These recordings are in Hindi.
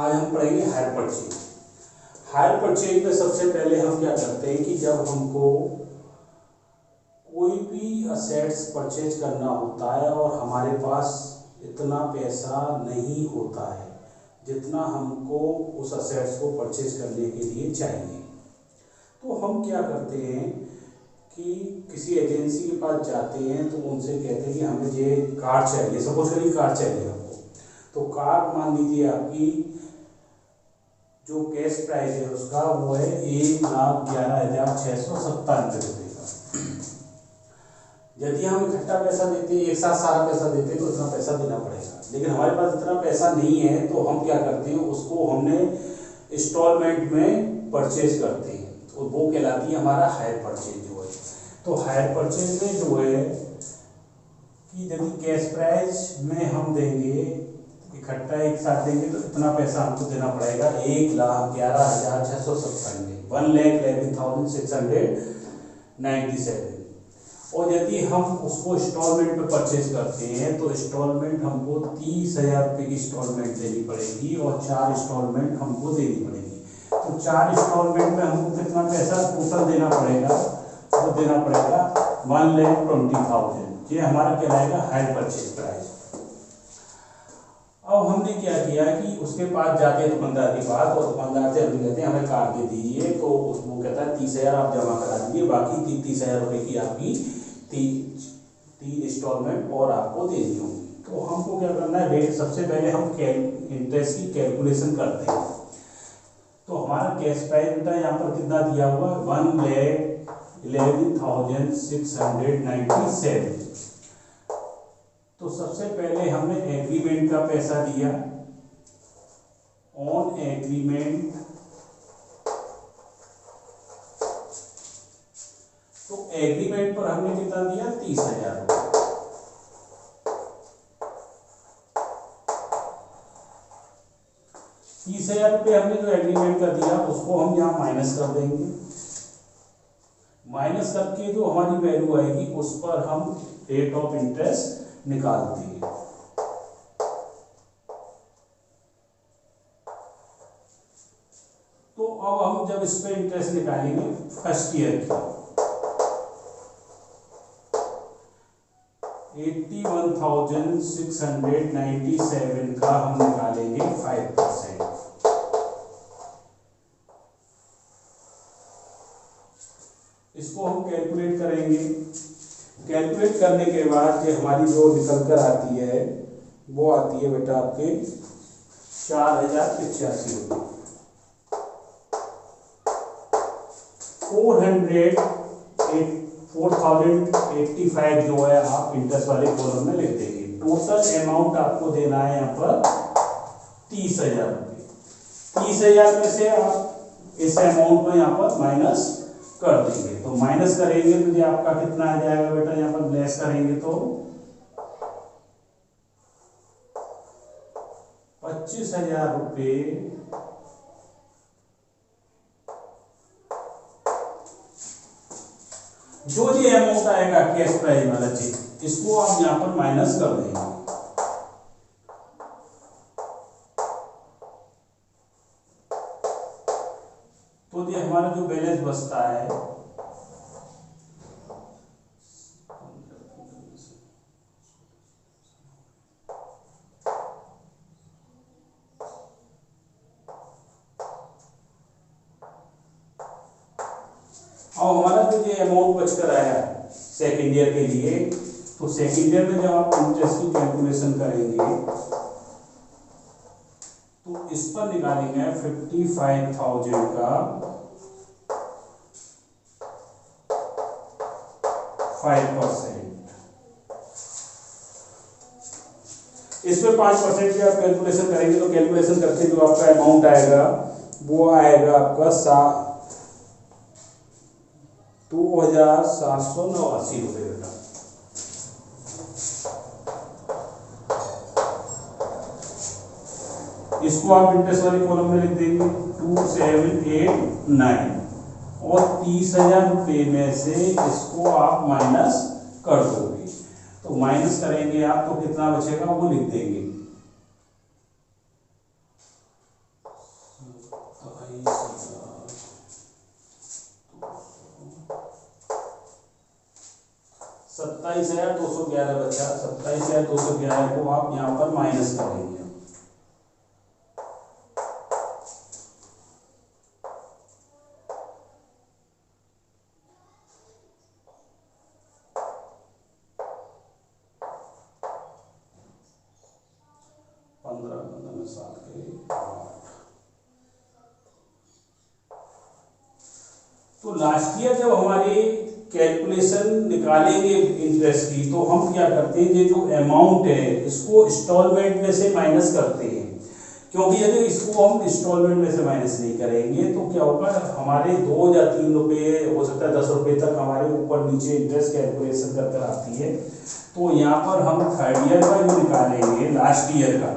आज हम पढ़ेंगे हायर परचेज। हायर परचेज में सबसे पहले हम क्या करते हैं कि जब हमको कोई भी असेट्स परचेज करना होता है और हमारे पास इतना पैसा नहीं होता है जितना हमको उस असेट्स को परचेज करने के लिए चाहिए, तो हम क्या करते हैं कि किसी एजेंसी के पास जाते हैं तो उनसे कहते हैं कि हमें ये कार चाहिए। सपोज करिए कार चाहिए आपको, तो कार मान लीजिए आपकी जो कैश प्राइस है उसका वो है 1,11,697 रुपये का। यदि हम इकट्ठा पैसा देते हैं, एक साथ सारा पैसा देते हैं, तो इतना पैसा देना पड़ेगा। लेकिन हमारे पास इतना पैसा नहीं है तो हम क्या करते हैं, उसको हमने इंस्टॉलमेंट में परचेज करते हैं, तो वो कहलाती है हमारा हायर परचेज जो है। तो हायर परचेज में जो है कि यदि कैश प्राइस में हम देंगे इकट्ठा एक साथ देंगे तो इतना पैसा हमको देना पड़ेगा 1,11,697, 1,11,697। और यदि हम उसको इंस्टॉलमेंट में परचेज करते हैं तो इंस्टॉलमेंट हमको 30,000 रुपये की इंस्टॉलमेंट देनी पड़ेगी और 4 इंस्टॉलमेंट हमको देनी पड़ेगी। तो 4 इंस्टॉलमेंट में हमको कितना पैसा टोटल देना पड़ेगा, वो देना पड़ेगा 1,20,000। ये हमारा कहलाएगा हायर परचेज प्राइस। अब हमने क्या किया कि उसके पास जाते हैं दुकानदार के पास, और दुकानदार से हम कहते हैं हमें कार दे दीजिए, तो वो कहता है 30,000 आप जमा करा दीजिए, बाकी 30,000 रुपये की आपकी 3 इंस्टॉलमेंट और आपको देनी होगी। तो हमको क्या करना है, रेट सबसे पहले हम इंटरेस्ट की कैलकुलेशन करते हैं। तो हमारा कैश प्राइस बेटा यहाँ पर कितना दिया हुआ है, 1,11,697। तो सबसे पहले हमने एग्रीमेंट का पैसा दिया, ऑन एग्रीमेंट। तो एग्रीमेंट पर हमने कितना दिया, 30,000 रुपये। 30,000 रुपये हमने जो एग्रीमेंट का दिया उसको हम यहाँ माइनस कर देंगे। माइनस करके जो हमारी वैल्यू आएगी उस पर हम रेट ऑफ इंटरेस्ट निकालते हैं। तो अब हम जब इस पे इंटरेस्ट निकालेंगे फर्स्ट ईयर की 81,697 का हम निकालेंगे 5%। इसको हम कैलकुलेट करेंगे। कैलकुलेट करने के बाद ये हमारी जो निकल कर आती है वो आती है बेटा आपके 4,085 रुपये। 4,085 जो है आप इंटरेस्ट वाले कॉलम में लिख देंगे। टोटल अमाउंट आपको देना है यहाँ पर 30,000 रुपये। 30,000 में से आप इस अमाउंट को यहाँ पर माइनस कर देंगे। तो माइनस करेंगे तो ये आपका कितना आ जाएगा बेटा, यहाँ पर लेस करेंगे तो 25,000 रुपये जो ये अमाउंट आएगा कैश प्राइस वाला चीज, इसको आप यहाँ पर माइनस कर देंगे। तो ये हमारा जो बैलेंस बचता है और हमारा जो ये अमाउंट बचकर आया सेकेंड ईयर के लिए, तो सेकेंड ईयर में जब आप इंटरेस्ट की कैलकुलेशन करेंगे तो इस पर निकालेंगे 55,000 का 5%। इस पर 5% की आप कैलकुलेशन करेंगे तो कैलकुलेशन करके जो आपका अमाउंट आएगा वो आएगा आपका 2,789 रुपये बेटा। इसको आप इंटरेस्ट वाले कॉलम में लिख देंगे 2,789 और 30,000 रुपये में से इसको आप माइनस कर दोगे। तो माइनस करेंगे आप तो कितना बचेगा वो लिख देंगे 27,211 बचा। 27,211 को आप यहाँ पर माइनस करेंगे। तो लास्ट ईयर जब हमारी कैलकुलेशन निकालेंगे इंटरेस्ट की, तो हम क्या करते हैं, ये जो अमाउंट है इसको इंस्टॉलमेंट में से माइनस करते हैं, क्योंकि यदि इसको हम इंस्टॉलमेंट में से माइनस नहीं करेंगे तो क्या होगा, हमारे 2 या 3 रुपये, हो सकता है 10 रुपये तक हमारे ऊपर नीचे इंटरेस्ट कैलकुलेशन कर कर आती है। तो यहाँ पर हम थर्ड ईयर का जो निकालेंगे, लास्ट ईयर का,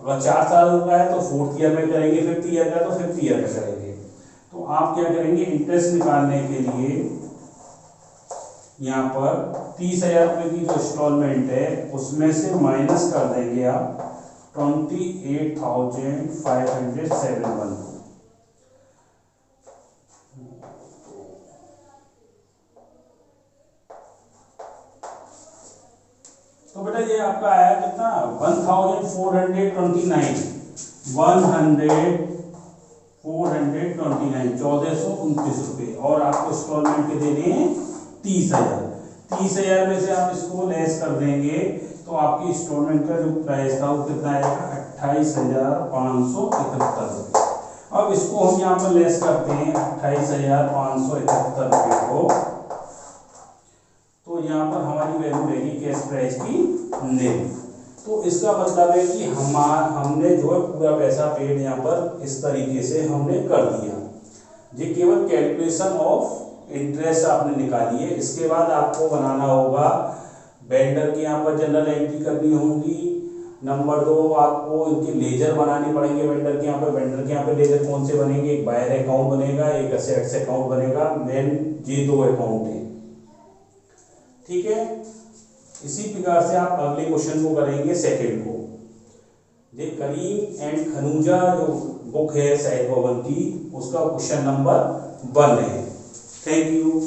अगर 4 साल का है तो फोर्थ ईयर में करेंगे, फिफ्थ ईयर का तो फिफ्थ ईयर में करेंगे। तो आप क्या करेंगे, इंटरेस्ट निकालने के लिए यहाँ पर 30,000 रुपये की जो इंस्टॉलमेंट है उसमें से माइनस कर देंगे आप 28,571। तो बेटा ये आपका आया कितना, 1429, 1429 रुपये, और आपको इंस्टॉलमेंट के देने हैं 30,000। 30,000 में से आप इसको लेस कर देंगे तो आपकी इंस्टॉलमेंट का जो प्राइस था वो कितना आएगा, 28,571 रुपये। अब इसको हम यहाँ पर लेस करते हैं 28,571 रुपये को, तो यहाँ पर हमारी वैल्यू रहेगी कैश प्राइस की निल। तो इसका मतलब है कि हमने जो है पूरा पैसा पेड यहाँ पर इस तरीके से हमने कर दिया। ये केवल कैलकुलेशन ऑफ इंटरेस्ट आपने निकाली है। इसके बाद आपको बनाना होगा, वेंडर के यहाँ पर जनरल एंट्री करनी होगी। नंबर 2, आपको इनके लेजर बनाने पड़ेंगे वेंडर के यहाँ पे। वेंडर के यहाँ पे लेजर कौन से बनेंगे, एक बायर अकाउंट बनेगा, एक असेट्स अकाउंट बनेगा। मेन ये 2 अकाउंट है, ठीक है। इसी प्रकार से आप अगले क्वेश्चन को करेंगे, सेकंड को। ये करीम एंड खनूजा जो बुक है शाहिद भवन की, उसका क्वेश्चन नंबर 1 है। Thank you.